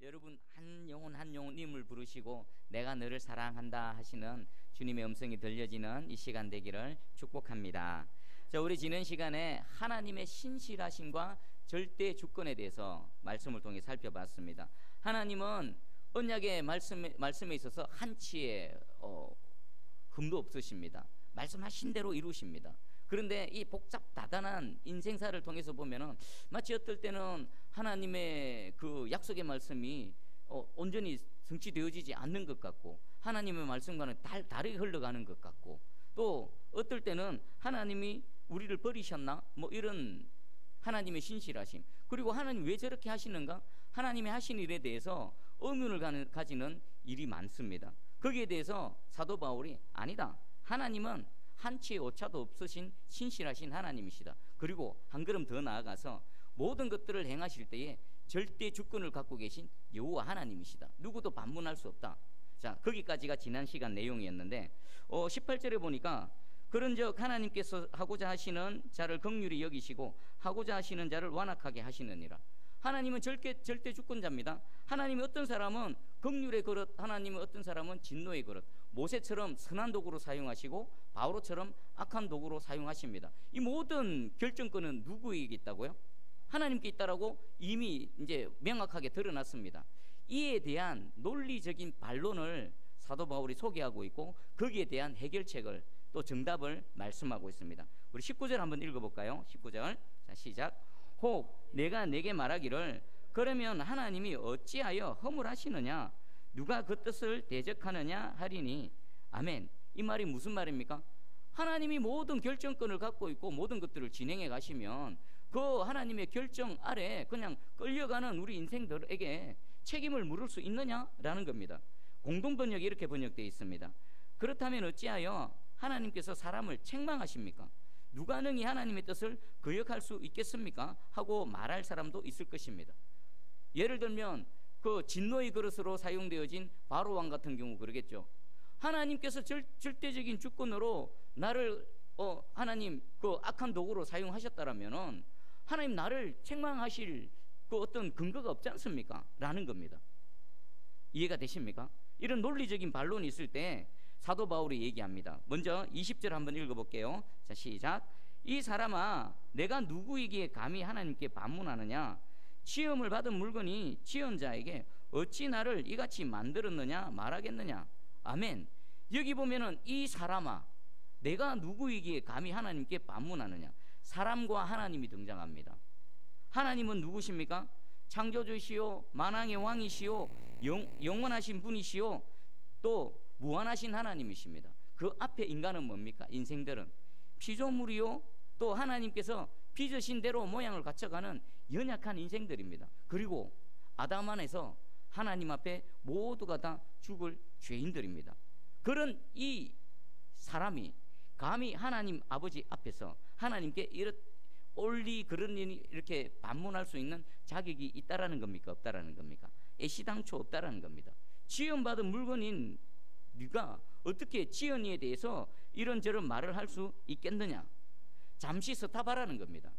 여러분 한 영혼 한 영혼님을 부르시고 내가 너를 사랑한다 하시는 주님의 음성이 들려지는 이 시간 되기를 축복합니다. 자, 우리 지난 시간에 하나님의 신실하심과 절대 주권에 대해서 말씀을 통해 살펴봤습니다. 하나님은 언약의 말씀에 있어서 한치의 흠도 없으십니다. 말씀하신 대로 이루십니다. 그런데 이 복잡다단한 인생사를 통해서 보면은 마치 어떨 때는 하나님의 그 약속의 말씀이 온전히 성취되어지지 않는 것 같고, 하나님의 말씀과는 다르게 흘러가는 것 같고, 또 어떨 때는 하나님이 우리를 버리셨나? 뭐 이런 하나님의 신실하심, 그리고 하나님 왜 저렇게 하시는가? 하나님의 하신 일에 대해서 의문을 가지는 일이 많습니다. 거기에 대해서 사도 바울이 아니다, 하나님은 한치의 오차도 없으신 신실하신 하나님이시다. 그리고 한 걸음 더 나아가서 모든 것들을 행하실 때에 절대 주권을 갖고 계신 여호와 하나님이시다. 누구도 반문할 수 없다. 자, 거기까지가 지난 시간 내용이었는데 18절에 보니까 그런즉 하나님께서 하고자 하시는 자를 긍휼히 여기시고 하고자 하시는 자를 완악하게 하시느니라. 하나님은 절대 주권자입니다. 하나님이 어떤 사람은 긍휼의 그릇, 하나님은 어떤 사람은 진노의 그릇, 모세처럼 선한 도구로 사용하시고 바오로처럼 악한 도구로 사용하십니다. 이 모든 결정권은 누구에게 있다고요? 하나님께 있다라고 이미 이제 명확하게 드러났습니다. 이에 대한 논리적인 반론을 사도 바울이 소개하고 있고, 거기에 대한 해결책을 또 정답을 말씀하고 있습니다. 우리 19절 한번 읽어볼까요? 19절, 자, 시작. 혹 내가 내게 말하기를 그러면 하나님이 어찌하여 허물하시느냐, 누가 그 뜻을 대적하느냐 하리니. 아멘. 이 말이 무슨 말입니까? 하나님이 모든 결정권을 갖고 있고 모든 것들을 진행해 가시면 그 하나님의 결정 아래 그냥 끌려가는 우리 인생들에게 책임을 물을 수 있느냐라는 겁니다. 공동번역이 이렇게 번역되어 있습니다. 그렇다면 어찌하여 하나님께서 사람을 책망하십니까? 누가 능히 하나님의 뜻을 거역할 수 있겠습니까? 하고 말할 사람도 있을 것입니다. 예를 들면 그 진노의 그릇으로 사용되어진 바로왕 같은 경우 그러겠죠. 하나님께서 절대적인 주권으로 나를 하나님 그 악한 도구로 사용하셨다라면은 하나님 나를 책망하실 그 어떤 근거가 없지 않습니까? 라는 겁니다. 이해가 되십니까? 이런 논리적인 반론이 있을 때 사도 바울이 얘기합니다. 먼저 20절 한번 읽어볼게요. 자, 시작. 이 사람아, 내가 누구이기에 감히 하나님께 반문하느냐? 치험을 받은 물건이 지은 자에게 어찌 나를 이같이 만들었느냐 말하겠느냐. 아멘. 여기 보면은 이 사람아, 내가 누구이기에 감히 하나님께 반문하느냐. 사람과 하나님이 등장합니다. 하나님은 누구십니까? 창조주시오, 만왕의 왕이시오, 영원하신 분이시오, 또 무한하신 하나님이십니다. 그 앞에 인간은 뭡니까? 인생들은 피조물이요, 또 하나님께서 빚으신 대로 모양을 갖춰가는 연약한 인생들입니다. 그리고 아담 안에서 하나님 앞에 모두가 다 죽을 죄인들입니다. 그런 이 사람이 감히 하나님 아버지 앞에서 하나님께 그런 일이 이렇게 반문할 수 있는 자격이 있다라는 겁니까? 없다라는 겁니까? 애시당초 없다라는 겁니다. 지연받은 물건인 네가 어떻게 지은 이에 대해서 이런저런 말을 할 수 있겠느냐? 잠시 스탑하라는 겁니다.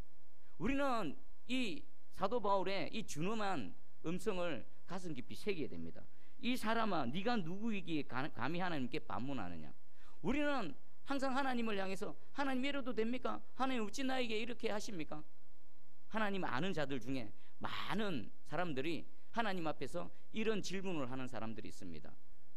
우리는 이 사도 바울의 이 준엄한 음성을 가슴 깊이 새기게 됩니다. 이 사람아, 네가 누구이기에 감히 하나님께 반문하느냐? 우리는 항상 하나님을 향해서 하나님 이래도 됩니까? 하나님 어찌 나에게 이렇게 하십니까? 하나님 아는 자들 중에 많은 사람들이 하나님 앞에서 이런 질문을 하는 사람들이 있습니다.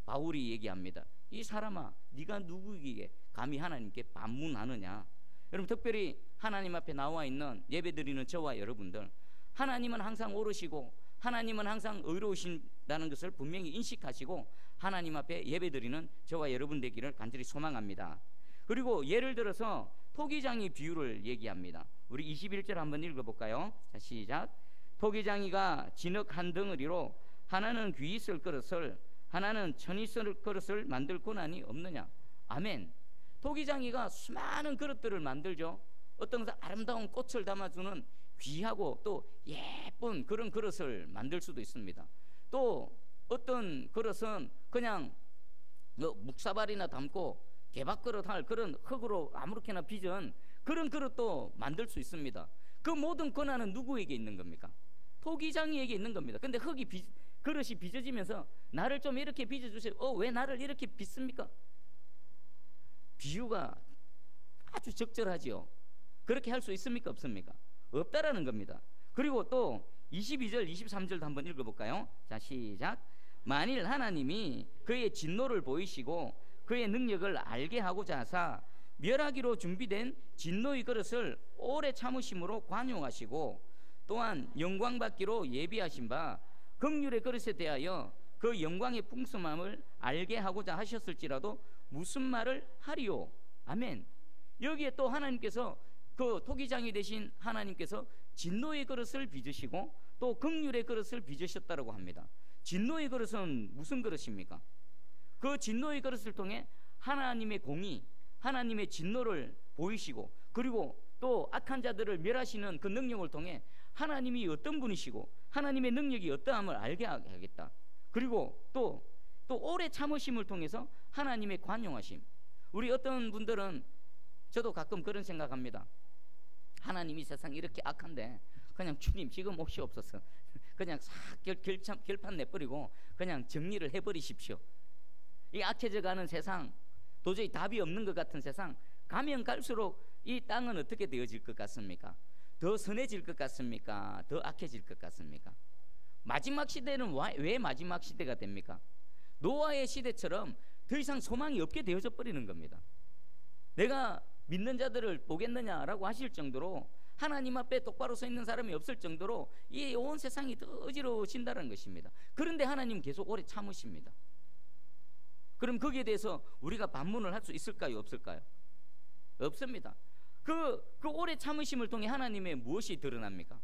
바울이 얘기합니다. 이 사람아, 네가 누구이기에 감히 하나님께 반문하느냐? 여러분, 특별히 하나님 앞에 나와 있는 예배드리는 저와 여러분들, 하나님은 항상 옳으시고 하나님은 항상 의로우신다는 것을 분명히 인식하시고 하나님 앞에 예배드리는 저와 여러분 되기를 간절히 소망합니다. 그리고 예를 들어서 토기장이 비유를 얘기합니다. 우리 21절 한번 읽어볼까요? 자, 시작. 토기장이가 진흙 한 덩어리로 하나는 귀 쓸 그릇을 하나는 천이 쓸 그릇을 만들 권한이 없느냐? 아멘. 토기장이가 수많은 그릇들을 만들죠. 어떤 것은 아름다운 꽃을 담아주는 귀하고 또 예쁜 그런 그릇을 만들 수도 있습니다. 또 어떤 그릇은 그냥 묵사발이나 담고 개밥그릇 할 그런 흙으로 아무렇게나 빚은 그런 그릇도 만들 수 있습니다. 그 모든 권한은 누구에게 있는 겁니까? 토기장이에게 있는 겁니다. 근데 그릇이 빚어지면서 나를 좀 이렇게 빚어주세요. 왜 나를 이렇게 빚습니까? 비유가 아주 적절하지요. 그렇게 할 수 있습니까? 없습니까? 없다라는 겁니다. 그리고 또 22절 23절도 한번 읽어볼까요? 자, 시작. 만일 하나님이 그의 진노를 보이시고 그의 능력을 알게 하고자 하사 멸하기로 준비된 진노의 그릇을 오래 참으심으로 관용하시고 또한 영광받기로 예비하신 바 긍휼의 그릇에 대하여 그 영광의 풍성함을 알게 하고자 하셨을지라도 무슨 말을 하리요? 아멘. 여기에 또 하나님께서 그 토기장이 되신 하나님께서 진노의 그릇을 빚으시고 또 긍휼의 그릇을 빚으셨다고 합니다. 진노의 그릇은 무슨 그릇입니까? 그 진노의 그릇을 통해 하나님의 공의, 하나님의 진노를 보이시고 그리고 또 악한 자들을 멸하시는 그 능력을 통해 하나님이 어떤 분이시고 하나님의 능력이 어떠함을 알게 하겠다. 그리고 또 오래 참으심을 통해서 하나님의 관용하심. 우리 어떤 분들은 저도 가끔 그런 생각합니다. 하나님이 세상 이렇게 악한데 그냥 주님 지금 옵시옵소서. 그냥 싹 결판 내버리고 그냥 정리를 해버리십시오. 이 악해져가는 세상, 도저히 답이 없는 것 같은 세상, 가면 갈수록 이 땅은 어떻게 되어질 것 같습니까? 더 선해질 것 같습니까? 더 악해질 것 같습니까? 마지막 시대는 왜 마지막 시대가 됩니까? 노아의 시대처럼 더 이상 소망이 없게 되어져 버리는 겁니다. 내가 믿는 자들을 보겠느냐라고 하실 정도로 하나님 앞에 똑바로 서 있는 사람이 없을 정도로 이 온 세상이 더 어지러워진다는 것입니다. 그런데 하나님 계속 오래 참으십니다. 그럼 거기에 대해서 우리가 반문을 할 수 있을까요? 없을까요? 없습니다. 그 오래 참으심을 통해 하나님의 무엇이 드러납니까?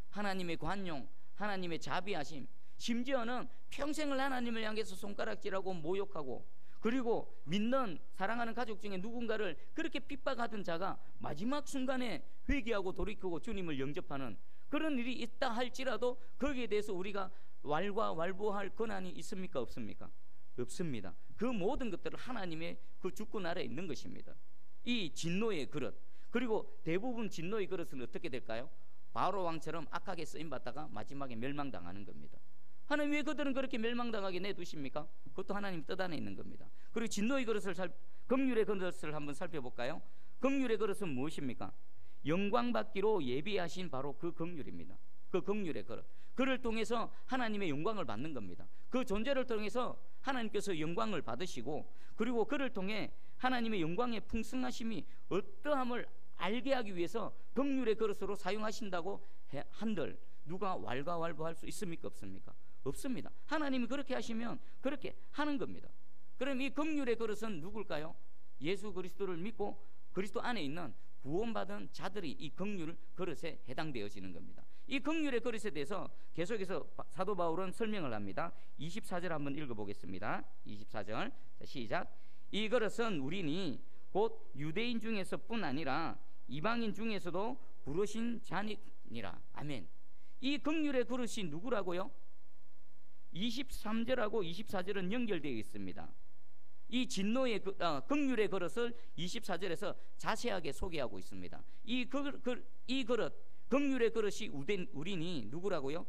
하나님의 관용, 하나님의 자비하심, 심지어는 평생을 하나님을 향해서 손가락질하고 모욕하고 그리고 믿는 사랑하는 가족 중에 누군가를 그렇게 핍박하던 자가 마지막 순간에 회개하고 돌이키고 주님을 영접하는 그런 일이 있다 할지라도 거기에 대해서 우리가 왈가왈부할 권한이 있습니까? 없습니까? 없습니다. 그 모든 것들은 하나님의 그 주권 아래에 있는 것입니다. 이 진노의 그릇, 그리고 대부분 진노의 그릇은 어떻게 될까요? 바로 왕처럼 악하게 쓰임받다가 마지막에 멸망당하는 겁니다. 하나님 왜 그들은 그렇게 멸망당하게 내두십니까? 그것도 하나님 뜻 안에 있는 겁니다. 그리고 진노의 그릇을 긍휼의 그릇을 한번 살펴볼까요? 긍휼의 그릇은 무엇입니까? 영광받기로 예비하신 바로 그 긍휼입니다. 그 긍휼의 그릇, 그를 통해서 하나님의 영광을 받는 겁니다. 그 존재를 통해서 하나님께서 영광을 받으시고 그리고 그를 통해 하나님의 영광의 풍성하심이 어떠함을 알게 하기 위해서 긍휼의 그릇으로 사용하신다고 한들 누가 왈가왈부할 수 있습니까? 없습니까? 없습니다. 하나님이 그렇게 하시면 그렇게 하는 겁니다. 그럼 이 긍휼의 그릇은 누굴까요? 예수 그리스도를 믿고 그리스도 안에 있는 구원받은 자들이 이 긍휼 그릇에 해당되어지는 겁니다. 이 긍휼의 그릇에 대해서 계속해서 사도 바울은 설명을 합니다. 24절 한번 읽어보겠습니다. 24절 시작. 이 그릇은 우리니 곧 유대인 중에서뿐 아니라 이방인 중에서도 부르신 자니라. 아멘. 이 긍휼의 그릇이 누구라고요? 23절하고 24절은 연결되어 있습니다. 이 진노의 긍휼의 그릇을 24절에서 자세하게 소개하고 있습니다. 이 그릇 긍휼의 그릇이 우리니 누구라고요?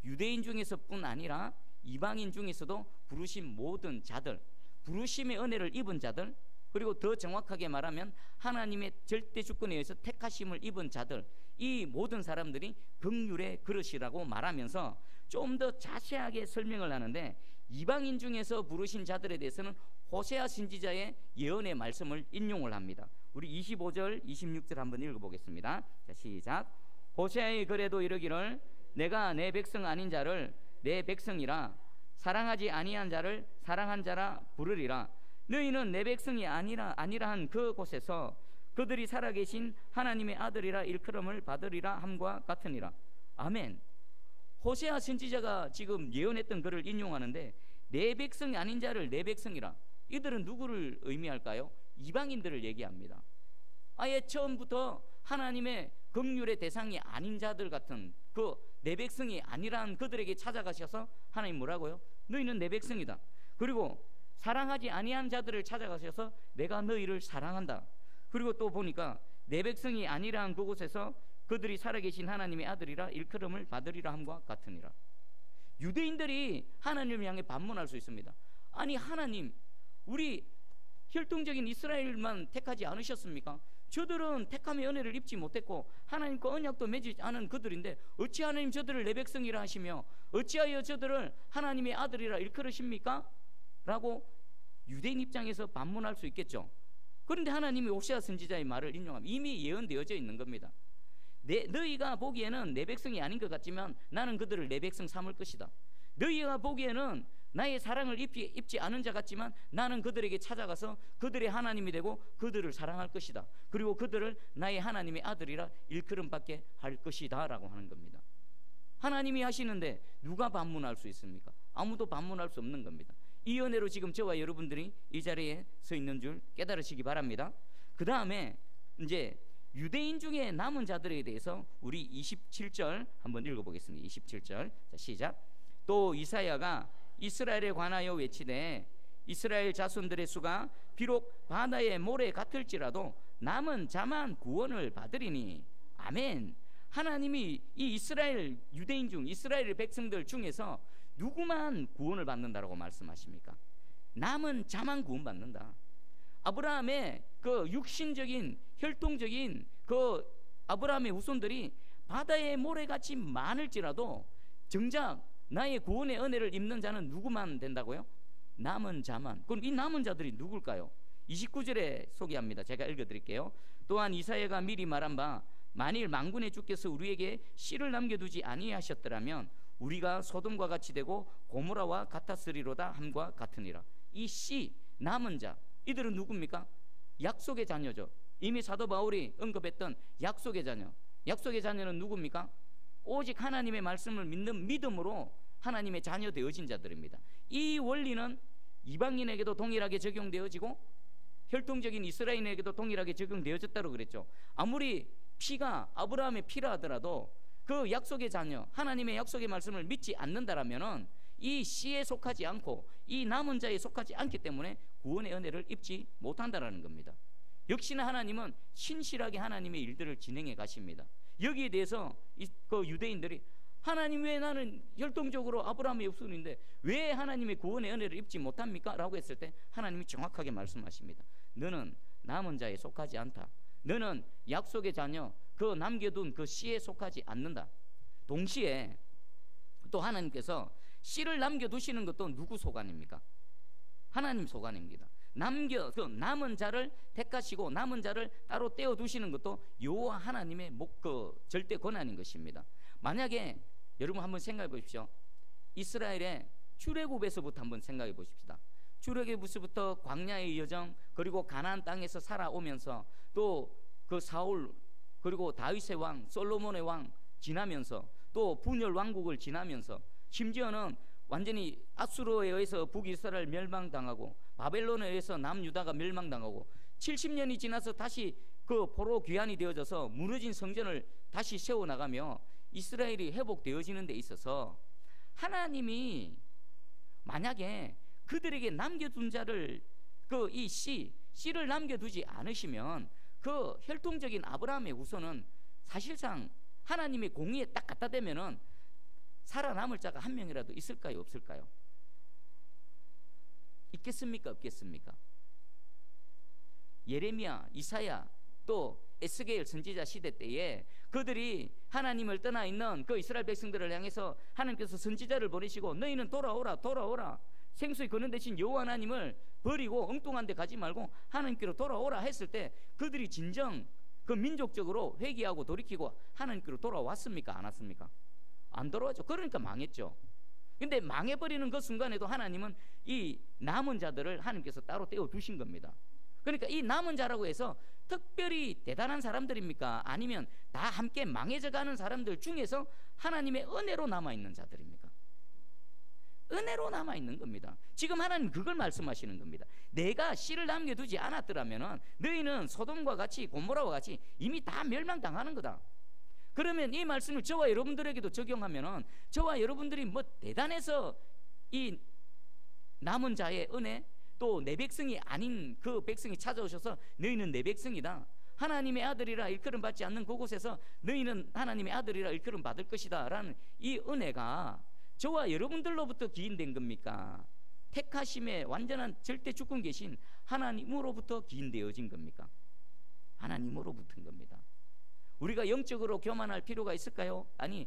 유대인 중에서뿐 아니라 이방인 중에서도 부르신 모든 자들, 부르심의 은혜를 입은 자들, 그리고 더 정확하게 말하면 하나님의 절대 주권에 의해서 택하심을 입은 자들, 이 모든 사람들이 긍휼의 그릇이라고 말하면서 좀 더 자세하게 설명을 하는데 이방인 중에서 부르신 자들에 대해서는 호세아 선지자의 예언의 말씀을 인용을 합니다. 우리 25절 26절 한번 읽어보겠습니다. 자, 시작. 호세아의 글에도 이르기를 내가 내 백성 아닌 자를 내 백성이라 사랑하지 아니한 자를 사랑한 자라 부르리라. 너희는 내 백성이 아니라 한 그 곳에서 그들이 살아계신 하나님의 아들이라 일컬음을 받으리라 함과 같으니라. 아멘. 호세아 선지자가 지금 예언했던 글을 인용하는데 내 백성이 아닌 자를 내 백성이라. 이들은 누구를 의미할까요? 이방인들을 얘기합니다. 아예 처음부터 하나님의 긍휼의 대상이 아닌 자들 같은 그 내 백성이 아니란 그들에게 찾아가셔서 하나님 뭐라고요? 너희는 내 백성이다. 그리고 사랑하지 아니한 자들을 찾아가셔서 내가 너희를 사랑한다. 그리고 또 보니까 내 백성이 아니란 그곳에서 그들이 살아계신 하나님의 아들이라 일컬음을 받으리라 함과 같으니라. 유대인들이 하나님을 향해 반문할 수 있습니다. 아니 하나님, 우리 혈통적인 이스라엘만 택하지 않으셨습니까? 저들은 택함의 은혜를 입지 못했고 하나님과 언약도 맺지 않은 그들인데 어찌 하나님 저들을 내 백성이라 하시며 어찌하여 저들을 하나님의 아들이라 일컬으십니까? 라고 유대인 입장에서 반문할 수 있겠죠. 그런데 하나님이 호세아 선지자의 말을 인용하면 이미 예언되어져 있는 겁니다. 너희가 보기에는 내 백성이 아닌 것 같지만 나는 그들을 내 백성 삼을 것이다. 너희가 보기에는 나의 사랑을 입지 않은 자 같지만 나는 그들에게 찾아가서 그들의 하나님이 되고 그들을 사랑할 것이다. 그리고 그들을 나의 하나님의 아들이라 일컬음받게 할 것이다 라고 하는 겁니다. 하나님이 하시는데 누가 반문할 수 있습니까? 아무도 반문할 수 없는 겁니다. 이 은혜로 지금 저와 여러분들이 이 자리에 서 있는 줄 깨달으시기 바랍니다. 그 다음에 이제 유대인 중에 남은 자들에 대해서 우리 27절 한번 읽어보겠습니다. 27절 자, 시작. 또 이사야가 이스라엘에 관하여 외치되 이스라엘 자손들의 수가 비록 바다의 모래 같을지라도 남은 자만 구원을 받으리니 아멘. 하나님이 이 이스라엘 유대인 중 이스라엘 백성들 중에서 누구만 구원을 받는다라고 말씀하십니까? 남은 자만 구원받는다. 아브라함의 그 육신적인 혈통적인 그 아브라함의 후손들이 바다의 모래같이 많을지라도 정작 나의 구원의 은혜를 입는 자는 누구만 된다고요? 남은 자만. 그럼 이 남은 자들이 누굴까요? 29절에 소개합니다. 제가 읽어드릴게요. 또한 이사야가 미리 말한 바 만일 만군의 주께서 우리에게 씨를 남겨두지 아니하셨더라면 우리가 소돔과 같이 되고 고모라와 같았으리로다 함과 같으니라. 이 씨, 남은 자, 이들은 누굽니까? 약속의 자녀죠. 이미 사도 바울이 언급했던 약속의 자녀. 약속의 자녀는 누굽니까? 오직 하나님의 말씀을 믿는 믿음으로 하나님의 자녀 되어진 자들입니다. 이 원리는 이방인에게도 동일하게 적용되어지고 혈통적인 이스라엘에게도 동일하게 적용되어졌다고 그랬죠. 아무리 피가 아브라함의 피라 하더라도 그 약속의 자녀, 하나님의 약속의 말씀을 믿지 않는다라면은 이 씨에 속하지 않고 이 남은 자에 속하지 않기 때문에 구원의 은혜를 입지 못한다라는 겁니다. 역시나 하나님은 신실하게 하나님의 일들을 진행해 가십니다. 여기에 대해서 그 유대인들이 하나님 왜 나는 혈통적으로 아브라함의 후손인데 왜 하나님의 구원의 은혜를 입지 못합니까? 라고 했을 때 하나님이 정확하게 말씀하십니다. 너는 남은 자에 속하지 않다. 너는 약속의 자녀, 그 남겨둔 그 씨에 속하지 않는다. 동시에 또 하나님께서 씨를 남겨두시는 것도 누구 소관입니까? 하나님 소관입니다. 그 남은 자를 택하시고 남은 자를 따로 떼어두시는 것도 여호와 하나님의 그 절대 권한인 것입니다. 만약에 여러분 한번 생각해 보십시오. 이스라엘의 출애굽에서부터 한번 생각해 보십시다. 출애굽에서부터 광야의 여정, 그리고 가나안 땅에서 살아오면서 또 그 사울, 그리고 다윗의 왕, 솔로몬의 왕 지나면서 또 분열 왕국을 지나면서 심지어는 완전히 아수르에 의해서 북이스라엘 멸망당하고 바벨론에 의해서 남유다가 멸망당하고 70년이 지나서 다시 그 포로 귀환이 되어져서 무너진 성전을 다시 세워나가며 이스라엘이 회복되어지는 데 있어서 하나님이 만약에 그들에게 남겨둔 자를 그 이 씨를 남겨두지 않으시면 그 혈통적인 아브라함의 후손은 사실상 하나님의 공의에 딱 갖다 대면은 살아남을 자가 한 명이라도 있을까요? 없을까요? 있겠습니까? 없겠습니까? 예레미야, 이사야, 또 에스겔 선지자 시대 때에 그들이 하나님을 떠나 있는 그 이스라엘 백성들을 향해서 하나님께서 선지자를 보내시고 너희는 돌아오라 생수의 근원 대신 여호와 하나님을 버리고 엉뚱한 데 가지 말고 하나님께로 돌아오라 했을 때 그들이 진정 그 민족적으로 회개하고 돌이키고 하나님께로 돌아왔습니까? 안 왔습니까? 안 돌아왔죠. 그러니까 망했죠. 근데 망해버리는 그 순간에도 하나님은 이 남은 자들을 하나님께서 따로 떼어두신 겁니다. 그러니까 이 남은 자라고 해서 특별히 대단한 사람들입니까? 아니면 다 함께 망해져가는 사람들 중에서 하나님의 은혜로 남아있는 자들입니까? 은혜로 남아있는 겁니다. 지금 하나님 그걸 말씀하시는 겁니다. 내가 씨를 남겨두지 않았더라면 너희는 소돔과 같이 고모라와 같이 이미 다 멸망당하는 거다. 그러면 이 말씀을 저와 여러분들에게도 적용하면 저와 여러분들이 뭐 대단해서 이 남은 자의 은혜 또 내 백성이 아닌 그 백성이 찾아오셔서 너희는 내 백성이다. 하나님의 아들이라 일컬음 받지 않는 그곳에서 너희는 하나님의 아들이라 일컬음 받을 것이다 라는 이 은혜가 저와 여러분들로부터 기인된 겁니까? 택하심의 완전한 절대 주권 계신 하나님으로부터 기인되어진 겁니까? 하나님으로부터인 겁니다. 우리가 영적으로 교만할 필요가 있을까요? 아니,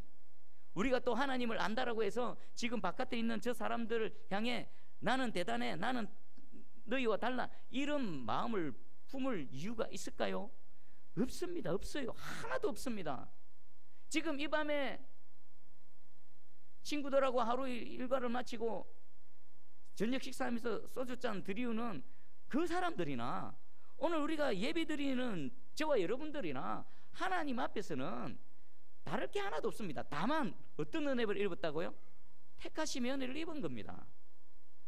우리가 또 하나님을 안다라고 해서 지금 바깥에 있는 저 사람들을 향해 나는 대단해, 나는 너희와 달라, 이런 마음을 품을 이유가 있을까요? 없습니다. 없어요. 하나도 없습니다. 지금 이 밤에 친구들하고 하루 일과를 마치고 저녁 식사하면서 소주잔 드리우는 그 사람들이나 오늘 우리가 예배 드리는 저와 여러분들이나 하나님 앞에서는 다를 게 하나도 없습니다. 다만 어떤 은혜를 입었다고요? 택하심의 은혜를 입은 겁니다.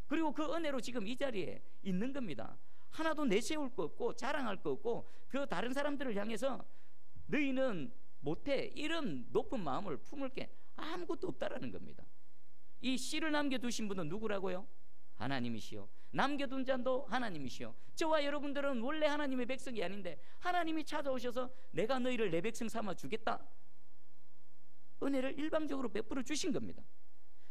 그리고 그 은혜로 지금 이 자리에 있는 겁니다. 하나도 내세울 거 없고 자랑할 거 없고 그 다른 사람들을 향해서 너희는 못해, 이런 높은 마음을 품을 게 아무것도 없다라는 겁니다. 이 씨를 남겨두신 분은 누구라고요? 하나님이시요. 남겨둔 자도 하나님이시요. 저와 여러분들은 원래 하나님의 백성이 아닌데 하나님이 찾아오셔서 내가 너희를 내 백성 삼아 주겠다, 은혜를 일방적으로 베풀어 주신 겁니다.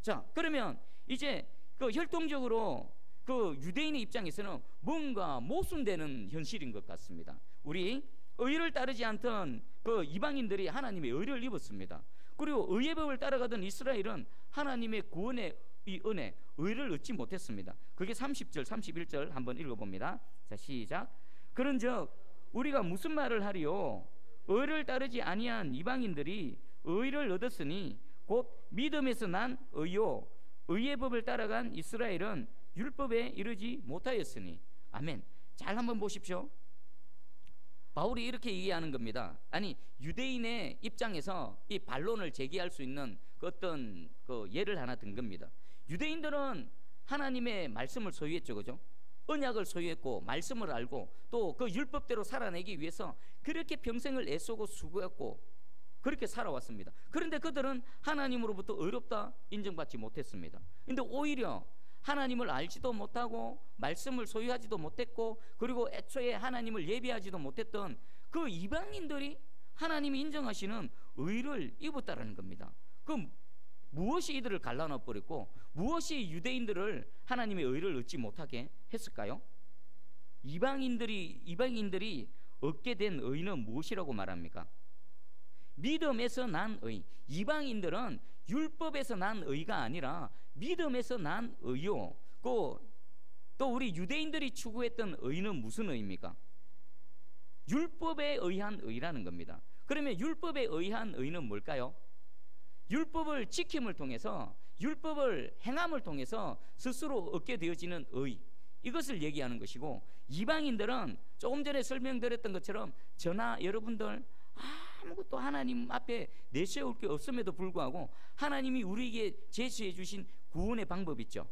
자, 그러면 이제 그 혈통적으로 그 유대인의 입장에서는 뭔가 모순되는 현실인 것 같습니다. 우리 의를 따르지 않던 그 이방인들이 하나님의 의를 입었습니다. 그리고 의의 법을 따라가던 이스라엘은 하나님의 구원의 이 은혜, 의를 얻지 못했습니다. 그게 30절 31절 한번 읽어봅니다. 자, 시작. 그런즉 우리가 무슨 말을 하리요? 의를 따르지 아니한 이방인들이 의를 얻었으니 곧 믿음에서 난 의요, 의의 법을 따라간 이스라엘은 율법에 이르지 못하였으니. 아멘. 잘 한번 보십시오. 바울이 이렇게 얘기하는 겁니다. 아니, 유대인의 입장에서 이 반론을 제기할 수 있는 그 어떤 그 예를 하나 든 겁니다. 유대인들은 하나님의 말씀을 소유했죠, 그죠? 언약을 소유했고 말씀을 알고 또 그 율법대로 살아내기 위해서 그렇게 평생을 애쓰고 수고했고 그렇게 살아왔습니다. 그런데 그들은 하나님으로부터 의롭다 인정받지 못했습니다. 근데 오히려 하나님을 알지도 못하고 말씀을 소유하지도 못했고 그리고 애초에 하나님을 예배하지도 못했던 그 이방인들이 하나님이 인정하시는 의를 입었다라는 겁니다. 그 무엇이 이들을 갈라놔 버렸고 무엇이 유대인들을 하나님의 의를 얻지 못하게 했을까요? 이방인들이 얻게 된 의는 무엇이라고 말합니까? 믿음에서 난 의. 이방인들은 율법에서 난 의가 아니라 믿음에서 난 의요. 또 우리 유대인들이 추구했던 의는 무슨 의입니까? 율법에 의한 의라는 겁니다. 그러면 율법에 의한 의는 뭘까요? 율법을 지킴을 통해서, 율법을 행함을 통해서 스스로 얻게 되어지는 의, 이것을 얘기하는 것이고, 이방인들은 조금 전에 설명드렸던 것처럼 저나 여러분들 아무것도 하나님 앞에 내세울 게 없음에도 불구하고 하나님이 우리에게 제시해 주신 구원의 방법 있죠.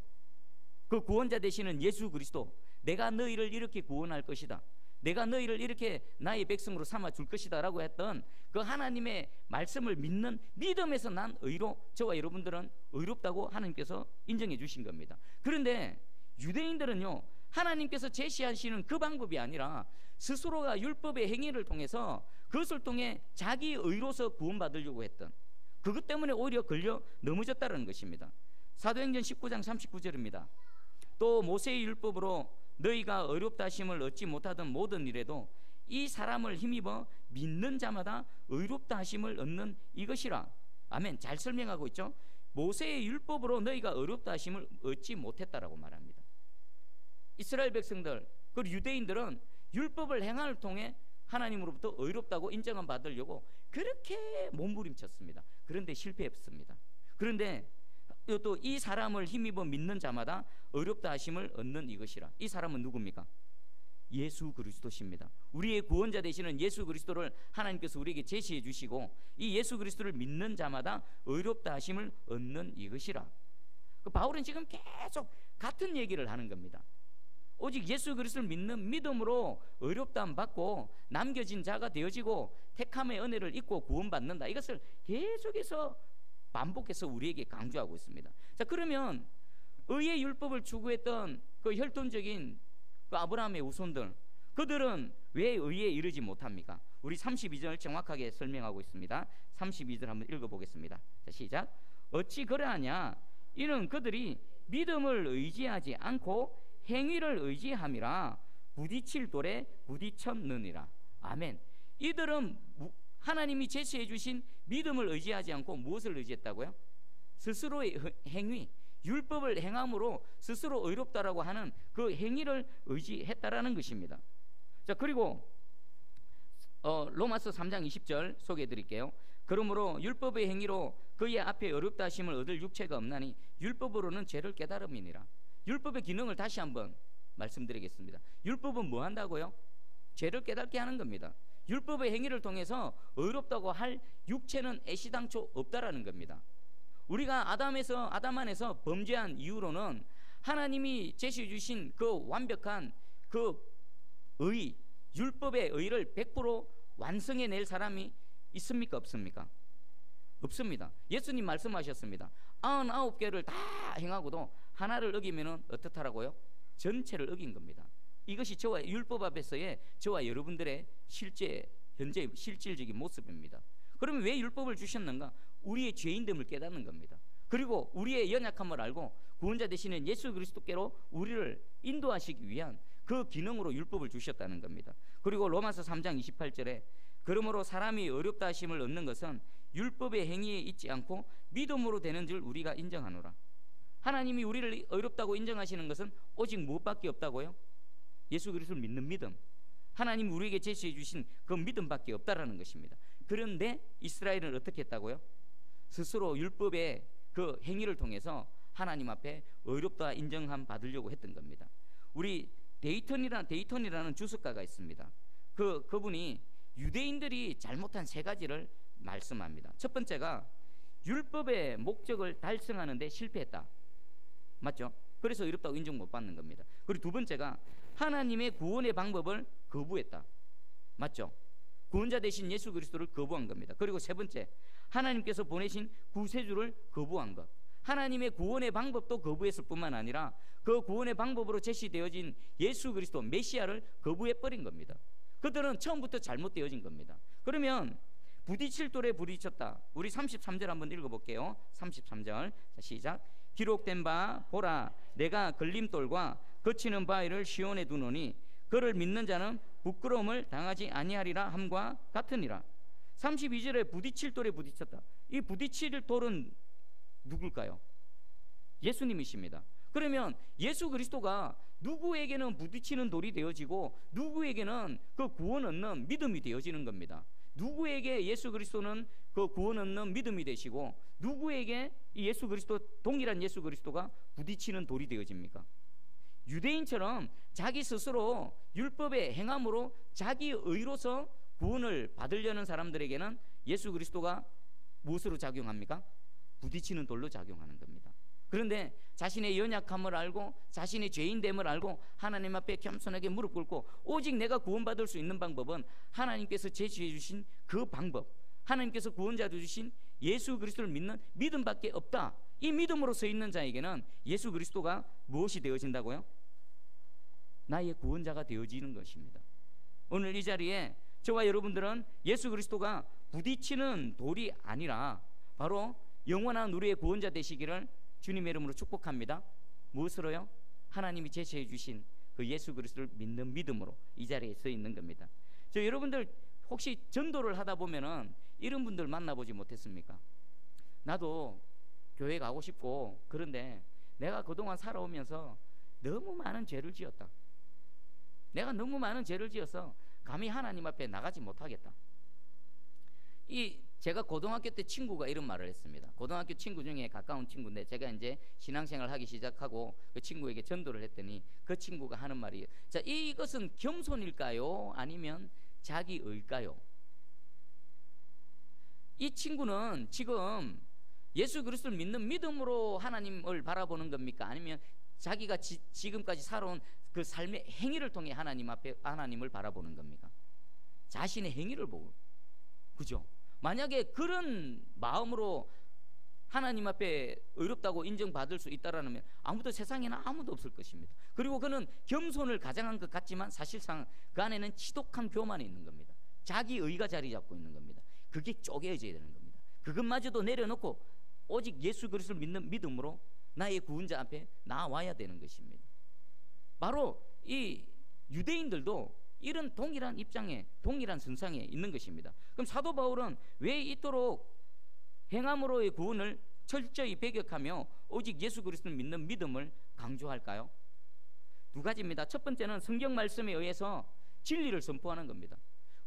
그 구원자 되시는 예수 그리스도, 내가 너희를 이렇게 구원할 것이다, 내가 너희를 이렇게 나의 백성으로 삼아 줄 것이다 라고 했던 그 하나님의 말씀을 믿는 믿음에서 난 의로 저와 여러분들은 의롭다고 하나님께서 인정해 주신 겁니다. 그런데 유대인들은요, 하나님께서 제시하시는 그 방법이 아니라 스스로가 율법의 행위를 통해서 그것을 통해 자기 의로서 구원받으려고 했던, 그것 때문에 오히려 걸려 넘어졌다는 것입니다. 사도행전 19장 39절입니다. 또 모세의 율법으로 너희가 의롭다 하심을 얻지 못하던 모든 일에도 이 사람을 힘입어 믿는 자마다 의롭다 하심을 얻는 이것이라. 아멘. 잘 설명하고 있죠. 모세의 율법으로 너희가 의롭다 하심을 얻지 못했다라고 말합니다. 이스라엘 백성들, 그 유대인들은 율법을 행함을 통해 하나님으로부터 의롭다고 인정을 받으려고 그렇게 몸부림쳤습니다. 그런데 실패했습니다. 그런데 또 이 사람을 힘입어 믿는 자마다 의롭다 하심을 얻는 이것이라. 이 사람은 누굽니까? 예수 그리스도십니다. 우리의 구원자 되시는 예수 그리스도를 하나님께서 우리에게 제시해 주시고 이 예수 그리스도를 믿는 자마다 의롭다 하심을 얻는 이것이라. 바울은 지금 계속 같은 얘기를 하는 겁니다. 오직 예수 그리스도를 믿는 믿음으로 의롭다함 받고 남겨진 자가 되어지고 택함의 은혜를 입고 구원받는다. 이것을 계속해서 반복해서 우리에게 강조하고 있습니다. 자, 그러면 의의 율법을 추구했던 그 혈통적인 그 아브라함의 후손들, 그들은 왜 의에 이르지 못합니까? 우리 32절 정확하게 설명하고 있습니다. 32절 한번 읽어보겠습니다. 자, 시작. 어찌 그러하냐? 이는 그들이 믿음을 의지하지 않고 행위를 의지함이라 부딪힐 돌에 부딪혔느니라. 아멘. 이들은 하나님이 제시해 주신 믿음을 의지하지 않고 무엇을 의지했다고요? 스스로의 행위, 율법을 행함으로 스스로 의롭다라고 하는 그 행위를 의지했다라는 것입니다. 자, 그리고 로마서 3장 20절 소개해 드릴게요. 그러므로 율법의 행위로 그의 앞에 어렵다 하심을 얻을 육체가 없나니 율법으로는 죄를 깨달음이니라. 율법의 기능을 다시 한번 말씀드리겠습니다. 율법은 뭐 한다고요? 죄를 깨닫게 하는 겁니다. 율법의 행위를 통해서 의롭다고 할 육체는 애시당초 없다라는 겁니다. 우리가 아담 안에서 범죄한 이후로는 하나님이 제시해 주신 그 완벽한 그 의, 율법의 의를 100% 완성해낼 사람이 있습니까? 없습니까? 없습니다. 예수님 말씀하셨습니다. 99개를 다 행하고도 하나를 어기면 어떻다라고요? 전체를 어긴 겁니다. 이것이 저와 율법 앞에서의 저와 여러분들의 현재 실질적인 모습입니다. 그러면 왜 율법을 주셨는가? 우리의 죄인됨을 깨닫는 겁니다. 그리고 우리의 연약함을 알고 구원자 되시는 예수 그리스도께로 우리를 인도하시기 위한 그 기능으로 율법을 주셨다는 겁니다. 그리고 로마서 3장 28절에 그러므로 사람이 어렵다 하심을 얻는 것은 율법의 행위에 있지 않고 믿음으로 되는 줄 우리가 인정하노라. 하나님이 우리를 어렵다고 인정하시는 것은 오직 무엇밖에 없다고요? 예수 그리스도를 믿는 믿음, 하나님 우리에게 제시해 주신 그 믿음밖에 없다라는 것입니다. 그런데 이스라엘은 어떻게 했다고요? 스스로 율법의 그 행위를 통해서 하나님 앞에 어렵다 인정함 받으려고 했던 겁니다. 우리 데이턴이라는 주석가가 있습니다. 그분이 유대인들이 잘못한 세 가지를 말씀합니다. 첫 번째가 율법의 목적을 달성하는 데 실패했다. 맞죠? 그래서 어렵다고 인정 못 받는 겁니다. 그리고 두 번째가 하나님의 구원의 방법을 거부했다. 맞죠? 구원자 되신 예수 그리스도를 거부한 겁니다. 그리고 세 번째, 하나님께서 보내신 구세주를 거부한 것. 하나님의 구원의 방법도 거부했을 뿐만 아니라 그 구원의 방법으로 제시되어진 예수 그리스도 메시아를 거부해버린 겁니다. 그들은 처음부터 잘못되어진 겁니다. 그러면 부딪힐 돌에 부딪혔다. 우리 33절 한번 읽어볼게요. 33절 자, 시작. 기록된 바 보라 내가 걸림돌과 거치는 바위를 시온에 두노니 그를 믿는 자는 부끄러움을 당하지 아니하리라 함과 같으니라. 32절에 부딪힐 돌에 부딪혔다. 이 부딪힐 돌은 누굴까요? 예수님이십니다. 그러면 예수 그리스도가 누구에게는 부딪히는 돌이 되어지고 누구에게는 그 구원 얻는 믿음이 되어지는 겁니다. 누구에게 예수 그리스도는 그 구원 얻는 믿음이 되시고 누구에게 이 예수 그리스도 동일한 예수 그리스도가 부딪히는 돌이 되어집니까? 유대인처럼 자기 스스로 율법의 행함으로 자기 의로서 구원을 받으려는 사람들에게는 예수 그리스도가 무엇으로 작용합니까? 부딪히는 돌로 작용하는 겁니다. 그런데 자신의 연약함을 알고 자신의 죄인됨을 알고 하나님 앞에 겸손하게 무릎 꿇고 오직 내가 구원받을 수 있는 방법은 하나님께서 제시해 주신 그 방법, 하나님께서 구원자로 주신 예수 그리스도를 믿는 믿음밖에 없다. 이 믿음으로 서 있는 자에게는 예수 그리스도가 무엇이 되어진다고요? 나의 구원자가 되어지는 것입니다. 오늘 이 자리에 저와 여러분들은 예수 그리스도가 부딪히는 돌이 아니라 바로 영원한 우리의 구원자 되시기를 주님의 이름으로 축복합니다. 무엇으로요? 하나님이 제시해 주신 그 예수 그리스도를 믿는 믿음으로 이 자리에 서 있는 겁니다. 저 여러분들 혹시 전도를 하다 보면은 이런 분들 만나보지 못했습니까? 나도 교회 가고 싶고 그런데 내가 그동안 살아오면서 너무 많은 죄를 지었다. 내가 너무 많은 죄를 지어서 감히 하나님 앞에 나가지 못하겠다. 제가 고등학교 때 친구가 이런 말을 했습니다. 고등학교 친구 중에 가까운 친구인데 제가 이제 신앙생활 하기 시작하고 그 친구에게 전도를 했더니 그 친구가 하는 말이 자, 이것은 겸손일까요? 아니면 자기의일까요? 이 친구는 지금 예수 그리스도를 믿는 믿음으로 하나님을 바라보는 겁니까? 아니면 자기가 지금까지 살아온 그 삶의 행위를 통해 하나님 앞에 하나님을 바라보는 겁니까? 자신의 행위를 보고, 그죠? 만약에 그런 마음으로 하나님 앞에 의롭다고 인정받을 수 있다라면 아무도 세상에는 아무도 없을 것입니다. 그리고 그는 겸손을 가장한 것 같지만 사실상 그 안에는 지독한 교만이 있는 겁니다. 자기 의가 자리 잡고 있는 겁니다. 그게 쪼개져야 되는 겁니다. 그것마저도 내려놓고 오직 예수 그리스도를 믿는 믿음으로 나의 구원자 앞에 나와야 되는 것입니다. 바로 이 유대인들도 이런 동일한 입장에, 동일한 선상에 있는 것입니다. 그럼 사도 바울은 왜 이토록 행함으로의 구원을 철저히 배격하며 오직 예수 그리스도를 믿는 믿음을 강조할까요? 두 가지입니다. 첫 번째는 성경 말씀에 의해서 진리를 선포하는 겁니다.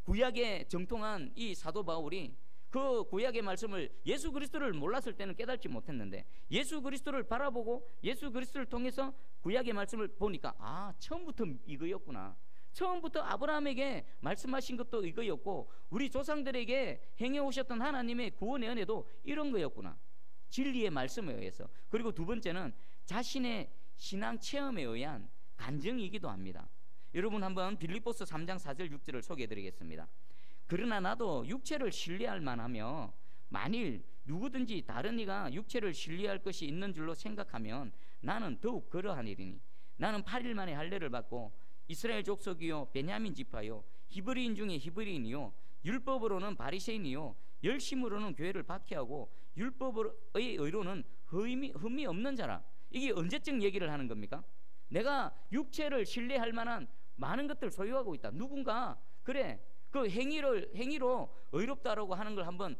구약에 정통한 이 사도 바울이 그 구약의 말씀을 예수 그리스도를 몰랐을 때는 깨닫지 못했는데 예수 그리스도를 바라보고 예수 그리스도를 통해서 구약의 말씀을 보니까 처음부터 이거였구나. 처음부터 아브라함에게 말씀하신 것도 이거였고 우리 조상들에게 행해오셨던 하나님의 구원의 은혜도 이런 거였구나. 진리의 말씀에 의해서. 그리고 두 번째는 자신의 신앙 체험에 의한 간증이기도 합니다. 여러분 한번 빌립보서 3장 4절 6절을 소개해드리겠습니다. 그러나 나도 육체를 신뢰할 만하며 만일 누구든지 다른 이가 육체를 신뢰할 것이 있는 줄로 생각하면 나는 더욱 그러하니니 나는 8일 만에 할례를 받고 이스라엘 족속이요 베냐민 지파요 히브리인 중에 히브리인이요 율법으로는 바리새인이요 열심으로는 교회를 박해하고 율법의 의로는 흠이 없는 자라. 이게 언제쯤 얘기를 하는 겁니까? 내가 육체를 신뢰할 만한 많은 것들 소유하고 있다. 누군가 그래 그 행위로 의롭다라고 하는 걸 한번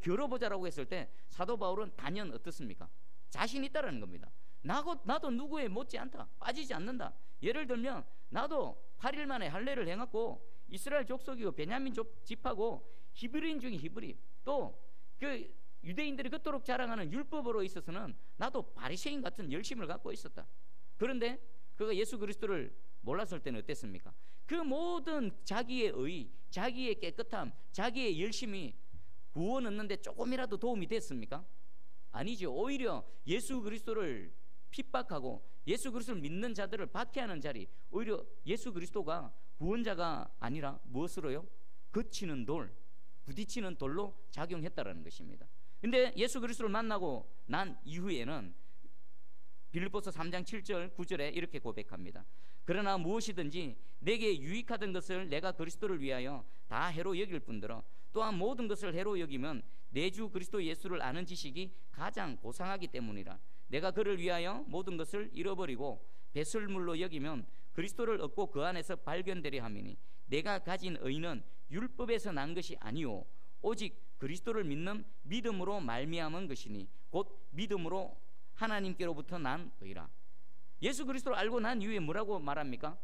겨뤄보자라고 했을 때 사도 바울은 단연 어떻습니까? 자신 있다라는 겁니다. 나도 누구에 못지 않다. 빠지지 않는다. 예를 들면 나도 8일 만에 할례를 행했고 이스라엘 족속이고 베냐민 지파고 히브리인 중에 히브리 또 그 유대인들이 그토록 자랑하는 율법으로 있어서는 나도 바리새인 같은 열심을 갖고 있었다. 그런데 그가 예수 그리스도를 몰랐을 때는 어땠습니까? 그 모든 자기의 의, 자기의 깨끗함, 자기의 열심이 구원 얻는데 조금이라도 도움이 됐습니까? 아니죠. 오히려 예수 그리스도를 핍박하고 예수 그리스도를 믿는 자들을 박해하는 자리, 오히려 예수 그리스도가 구원자가 아니라 무엇으로요? 거치는 돌, 부딪히는 돌로 작용했다라는 것입니다. 근데 예수 그리스도를 만나고 난 이후에는 빌립보서 3장 7절 9절에 이렇게 고백합니다. 그러나 무엇이든지 내게 유익하던 것을 내가 그리스도를 위하여 다 해로 여길 뿐더러 또한 모든 것을 해로 여기면 내 주 그리스도 예수를 아는 지식이 가장 고상하기 때문이라. 내가 그를 위하여 모든 것을 잃어버리고 배설물로 여기면 그리스도를 얻고 그 안에서 발견되려 함이니 내가 가진 의는 율법에서 난 것이 아니오 오직 그리스도를 믿는 믿음으로 말미암은 것이니 곧 믿음으로 하나님께로부터 난 의라. 예수 그리스도를 알고 난 이후에 뭐라고 말합니까?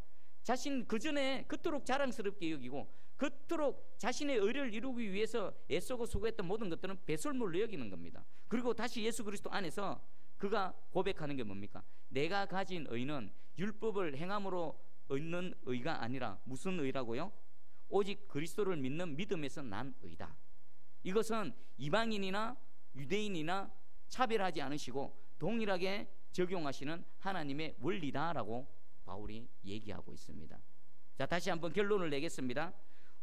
자신 그전에 그토록 자랑스럽게 여기고 그토록 자신의 의를 이루기 위해서 애쓰고 수고했던 모든 것들은 배설물로 여기는 겁니다. 그리고 다시 예수 그리스도 안에서 그가 고백하는 게 뭡니까? 내가 가진 의는 율법을 행함으로 얻는 의가 아니라 무슨 의라고요? 오직 그리스도를 믿는 믿음에서 난 의다. 이것은 이방인이나 유대인이나 차별하지 않으시고 동일하게 적용하시는 하나님의 원리다라고 바울이 얘기하고 있습니다. 자, 다시 한번 결론을 내겠습니다.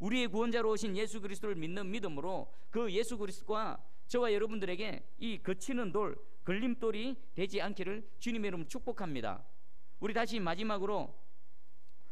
우리의 구원자로 오신 예수 그리스도를 믿는 믿음으로 그 예수 그리스도가 저와 여러분들에게 이 거치는 돌, 걸림돌이 되지 않기를 주님의 이름으로 축복합니다. 우리 다시 마지막으로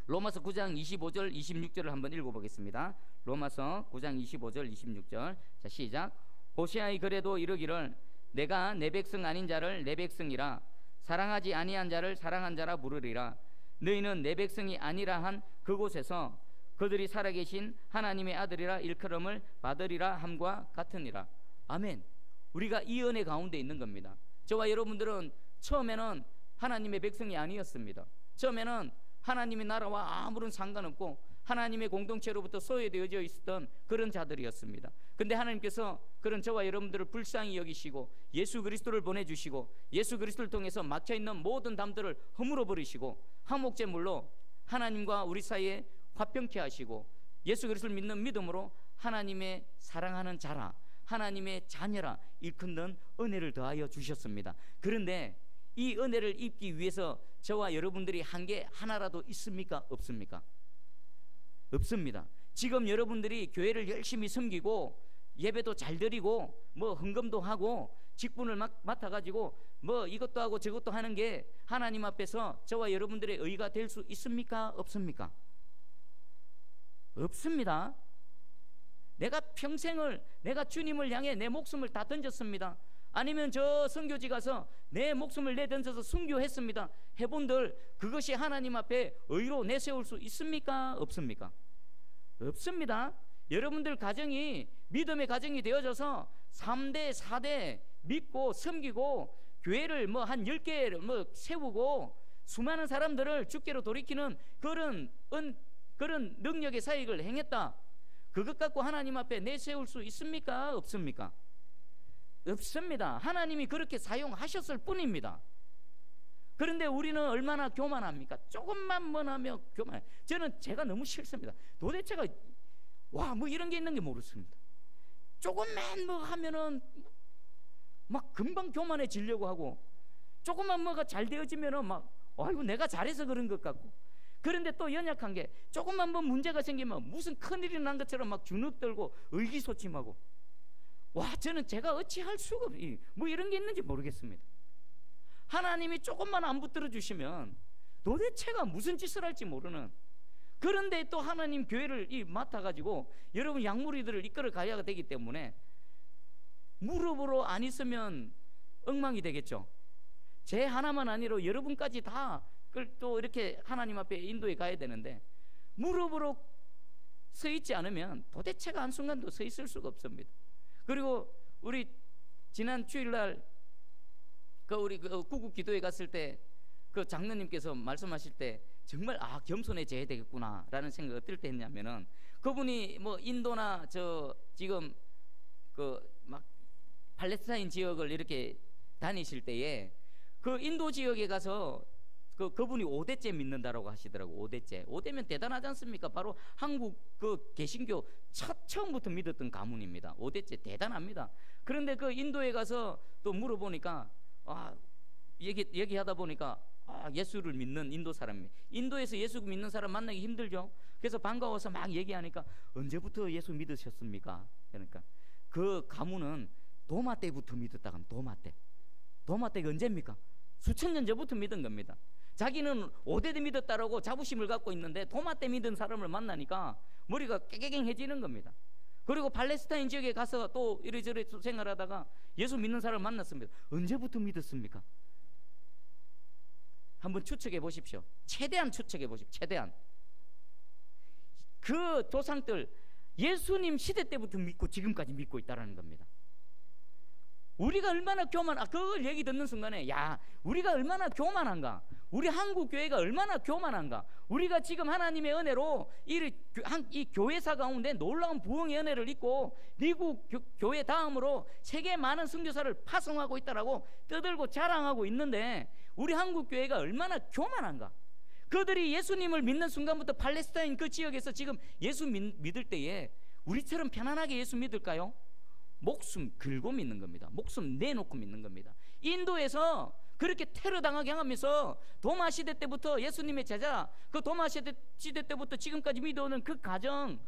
로마서 9장 25절 26절을 한번 읽어보겠습니다. 로마서 9장 25절 26절. 자, 시작. 호세아의 글에도 이르기를 내가 내 백성 아닌 자를 내 백성이라 사랑하지 아니한 자를 사랑한 자라 부르리라. 너희는 내 백성이 아니라 한 그곳에서 그들이 살아계신 하나님의 아들이라 일컬음을 받으리라 함과 같으니라. 아멘. 우리가 이 은혜 가운데 있는 겁니다. 저와 여러분들은 처음에는 하나님의 백성이 아니었습니다. 처음에는 하나님의 나라와 아무런 상관없고 하나님의 공동체로부터 소외되어져 있었던 그런 자들이었습니다. 근데 하나님께서 그런 저와 여러분들을 불쌍히 여기시고 예수 그리스도를 보내주시고 예수 그리스도를 통해서 막혀있는 모든 담들을 허물어 버리시고 화목제물로 하나님과 우리 사이에 화평케 하시고 예수 그리스도를 믿는 믿음으로 하나님의 사랑하는 자라, 하나님의 자녀라 일컫는 은혜를 더하여 주셨습니다. 그런데 이 은혜를 입기 위해서 저와 여러분들이 한 게 하나라도 있습니까? 없습니까? 없습니다. 지금 여러분들이 교회를 열심히 섬기고 예배도 잘 드리고 뭐 헌금도 하고 직분을 맡아가지고 뭐 이것도 하고 저것도 하는 게 하나님 앞에서 저와 여러분들의 의가 될 수 있습니까? 없습니까? 없습니다. 내가 평생을 내가 주님을 향해 내 목숨을 다 던졌습니다. 아니면 저 선교지 가서 내 목숨을 내던져서 순교했습니다. 해본들 그것이 하나님 앞에 의로 내세울 수 있습니까? 없습니까? 없습니다. 여러분들 가정이 믿음의 가정이 되어져서 3대 4대 믿고 섬기고 교회를 뭐 한 10개를 뭐 세우고 수많은 사람들을 주께로 돌이키는 그런 능력의 사역을 행했다. 그것 갖고 하나님 앞에 내세울 수 있습니까? 없습니까? 없습니다. 하나님이 그렇게 사용하셨을 뿐입니다. 그런데 우리는 얼마나 교만합니까? 조금만 뭐하며 교만. 저는 제가 너무 싫습니다. 도대체가 뭐 이런 게 있는 게 모르겠습니다. 조금만 뭐 하면은 막 금방 교만해지려고 하고, 조금만 뭐가 잘 되어지면은 막 아이고 내가 잘해서 그런 것 같고. 그런데 또 연약한 게 조금만 뭐 문제가 생기면 무슨 큰일이 난 것처럼 막 주눅 들고 의기소침하고. 저는 제가 어찌할 수가 없이 뭐 이런 게 있는지 모르겠습니다. 하나님이 조금만 안 붙들어 주시면 도대체가 무슨 짓을 할지 모르는, 그런데 또 하나님 교회를 맡아가지고 여러분 양무리들을 이끌어 가야 되기 때문에 무릎으로 안 있으면 엉망이 되겠죠. 제 하나만 아니라 여러분까지 다 또 이렇게 하나님 앞에 인도해 가야 되는데 무릎으로 서 있지 않으면 도대체가 한순간도 서 있을 수가 없습니다. 그리고 우리 지난 주일날 우리 구국 기도회 갔을 때 그 장로님께서 말씀하실 때 정말 겸손해져야 되겠구나 라는 생각이 어떨 때 했냐면은, 그분이 뭐 인도나 지금 막 팔레스타인 지역을 이렇게 다니실 때에 그 인도 지역에 가서 그분이 5대째 믿는다라고 하시더라고. 5대면 대단하지 않습니까? 바로 한국 개신교 처음부터 믿었던 가문입니다. 5대째 대단합니다. 그런데 그 인도에 가서 또 물어보니까 얘기하다 보니까 예수를 믿는 인도 사람이, 인도에서 예수 믿는 사람 만나기 힘들죠. 그래서 반가워서 막 얘기하니까 언제부터 예수 믿으셨습니까? 그러니까 그 가문은 도마 때부터 믿었다 하면 도마 때가 언제입니까? 수천 년 전부터 믿은 겁니다. 자기는 5대 믿었다라고 자부심을 갖고 있는데 도마 때 믿은 사람을 만나니까 머리가 깨갱해지는 겁니다. 그리고 팔레스타인 지역에 가서 또 이리저리 생활하다가 예수 믿는 사람을 만났습니다. 언제부터 믿었습니까? 한번 추측해 보십시오. 최대한 추측해 보십시오. 최대한. 그 조상들 예수님 시대 때부터 믿고 지금까지 믿고 있다라는 겁니다. 우리가 얼마나 그걸 얘기 듣는 순간에 우리가 얼마나 교만한가, 우리 한국 교회가 얼마나 교만한가, 우리가 지금 하나님의 은혜로 이 교회사 가운데 놀라운 부흥의 은혜를 입고 미국 교회 다음으로 세계 많은 선교사를 파송하고 있다라고 떠들고 자랑하고 있는데, 우리 한국 교회가 얼마나 교만한가. 그들이 예수님을 믿는 순간부터 팔레스타인 그 지역에서 지금 예수 믿을 때에 우리처럼 편안하게 예수 믿을까요? 목숨 걸고 믿는 겁니다. 목숨 내놓고 믿는 겁니다. 인도에서 그렇게 테러 당하게 하면서 도마 시대 때부터 예수님의 제자, 그 도마 시대 때부터 지금까지 믿어오는 그 가정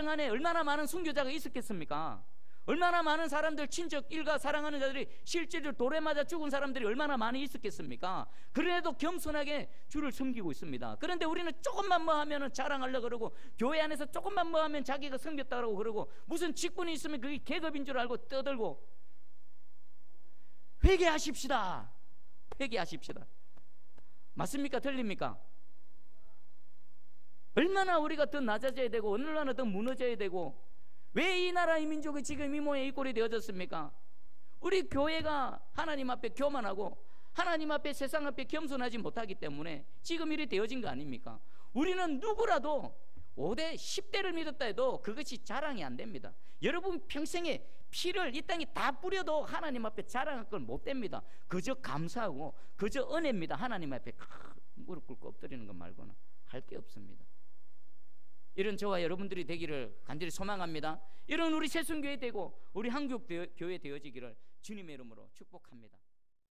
안에 얼마나 많은 순교자가 있었겠습니까? 얼마나 많은 사람들, 친척, 일가, 사랑하는 자들이 실제로 돌에 맞아 죽은 사람들이 얼마나 많이 있었겠습니까? 그래도 겸손하게 주를 섬기고 있습니다. 그런데 우리는 조금만 뭐 하면 자랑하려고 그러고, 교회 안에서 조금만 뭐 하면 자기가 섬겼다고 그러고, 무슨 직분이 있으면 그게 계급인 줄 알고 떠들고. 회개하십시다. 맞습니까? 틀립니까? 얼마나 우리가 더 낮아져야 되고 얼마나 더 무너져야 되고, 왜 이 나라 이 민족이 지금 이 모양 이 꼴이 되어졌습니까? 우리 교회가 하나님 앞에 교만하고 하나님 앞에 세상 앞에 겸손하지 못하기 때문에 지금 이리 되어진 거 아닙니까? 우리는 누구라도 5대 10대를 믿었다 해도 그것이 자랑이 안 됩니다. 여러분 평생에 피를 이 땅에 다 뿌려도 하나님 앞에 자랑할 건 못 됩니다. 그저 감사하고 그저 은혜입니다. 하나님 앞에 무릎 꿇고 엎드리는 것 말고는 할 게 없습니다. 이런 저와 여러분들이 되기를 간절히 소망합니다. 이런 우리 새순교회 되고 우리 한국 교회 되어지기를 주님의 이름으로 축복합니다.